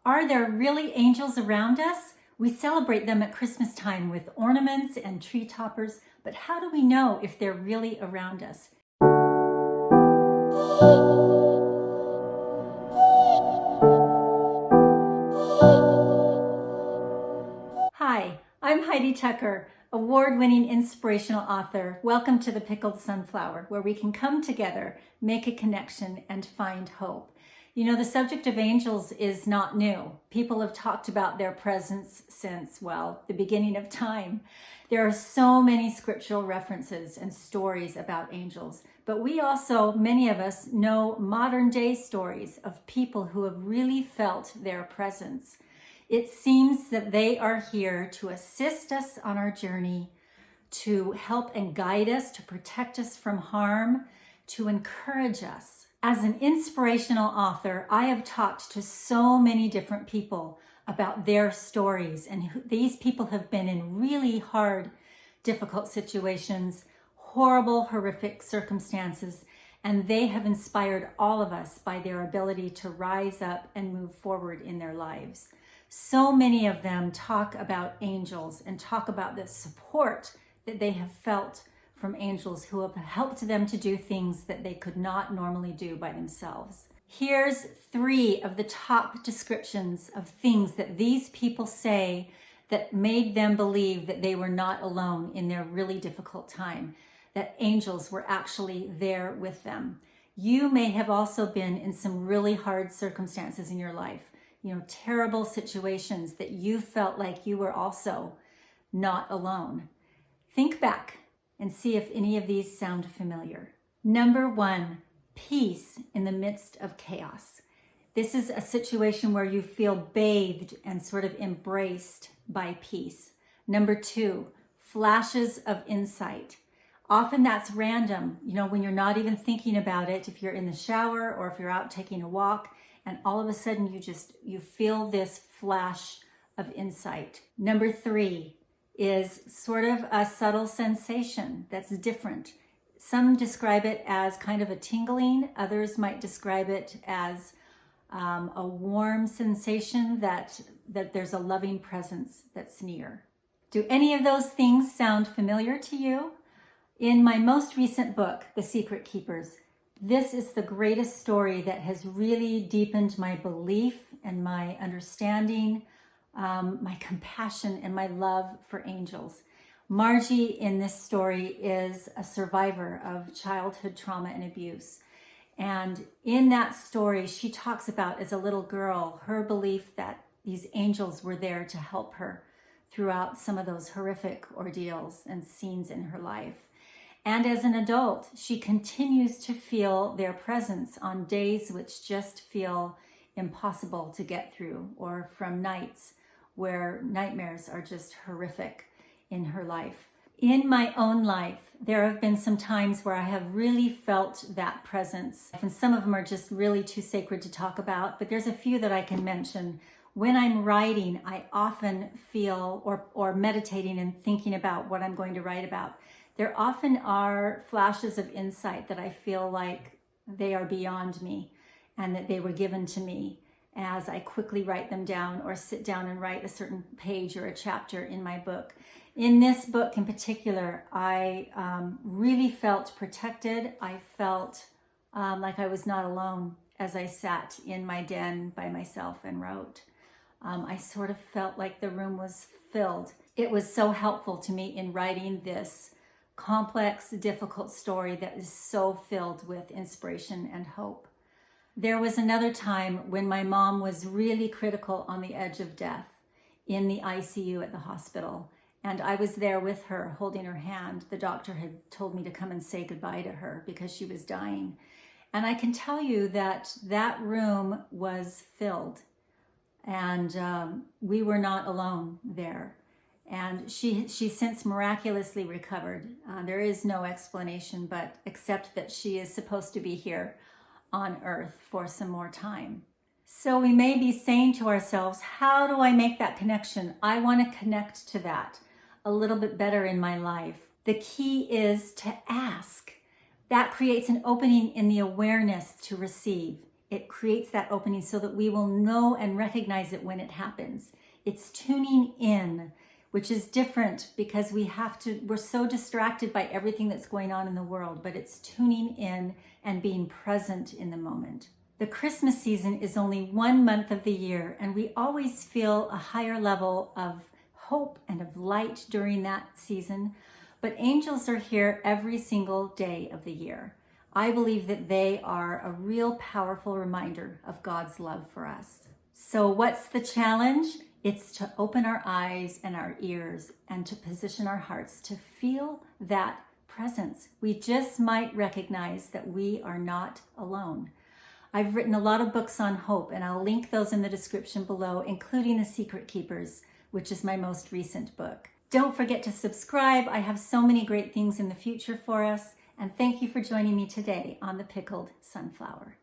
Are there really angels around us? We celebrate them at Christmas time with ornaments and tree toppers, but how do we know if they're really around us? Hi, I'm Heidi Tucker, award-winning inspirational author. Welcome to The Pickled Sunflower, where we can come together, make a connection, and find hope. You know, the subject of angels is not new. People have talked about their presence since, well, the beginning of time. There are so many scriptural references and stories about angels, but we also, many of us, know modern day stories of people who have really felt their presence. It seems that they are here to assist us on our journey, to help and guide us, to protect us from harm, to encourage us. As an inspirational author, I have talked to so many different people about their stories, and these people have been in really hard, difficult situations, horrible, horrific circumstances, and they have inspired all of us by their ability to rise up and move forward in their lives. So many of them talk about angels and talk about the support that they have felt from angels who have helped them to do things that they could not normally do by themselves. Here's 3 of the top descriptions of things that these people say that made them believe that they were not alone in their really difficult time, that angels were actually there with them. You may have also been in some really hard circumstances in your life, terrible situations that you felt like you were also not alone. Think back and see if any of these sound familiar. Number 1, peace in the midst of chaos. This is a situation where you feel bathed and sort of embraced by peace. Number 2, flashes of insight. Often that's random, when you're not even thinking about it, if you're in the shower or if you're out taking a walk, and all of a sudden you feel this flash of insight. Number 3 is sort of a subtle sensation that's different. Some describe it as kind of a tingling. Others might describe it as a warm sensation that there's a loving presence that's near. Do any of those things sound familiar to you? In my most recent book, The Secret Keepers, this is the greatest story that has really deepened my belief and my understanding, my compassion and my love for angels. Margie in this story is a survivor of childhood trauma and abuse. And in that story, she talks about, as a little girl, her belief that these angels were there to help her throughout some of those horrific ordeals and scenes in her life. And as an adult, she continues to feel their presence on days which just feel impossible to get through, or from nights where nightmares are just horrific in her life. In my own life, there have been some times where I have really felt that presence, and some of them are just really too sacred to talk about, but there's a few that I can mention. When I'm writing, I often feel, or meditating and thinking about what I'm going to write about, there often are flashes of insight that I feel like they are beyond me and that they were given to me as I quickly write them down or sit down and write a certain page or a chapter in my book. In this book in particular, I really felt protected. I felt like I was not alone as I sat in my den by myself and wrote. I sort of felt like the room was filled. It was so helpful to me in writing this complex, difficult story that is so filled with inspiration and hope. There was another time when my mom was really critical on the edge of death in the ICU at the hospital, and I was there with her holding her hand. The doctor had told me to come and say goodbye to her because she was dying. And I can tell you that that room was filled, and we were not alone there. And she since miraculously recovered. There is no explanation, but except that she is supposed to be here on earth for some more time. So we may be saying to ourselves, how do I make that connection? I want to connect to that a little bit better in my life. The key is to ask. That creates an opening in the awareness to receive. it creates that opening so that we will know and recognize it when it happens. It's tuning in, which is different because we're so distracted by everything that's going on in the world, but it's tuning in and being present in the moment. The Christmas season is only 1 month of the year, and we always feel a higher level of hope and of light during that season. But angels are here every single day of the year. I believe that they are a real powerful reminder of God's love for us. So what's the challenge? It's to open our eyes and our ears and to position our hearts to feel that presence. We just might recognize that we are not alone. I've written a lot of books on hope, and I'll link those in the description below, including The Secret Keepers, which is my most recent book. Don't forget to subscribe. I have so many great things in the future for us. And thank you for joining me today on The Pickled Sunflower.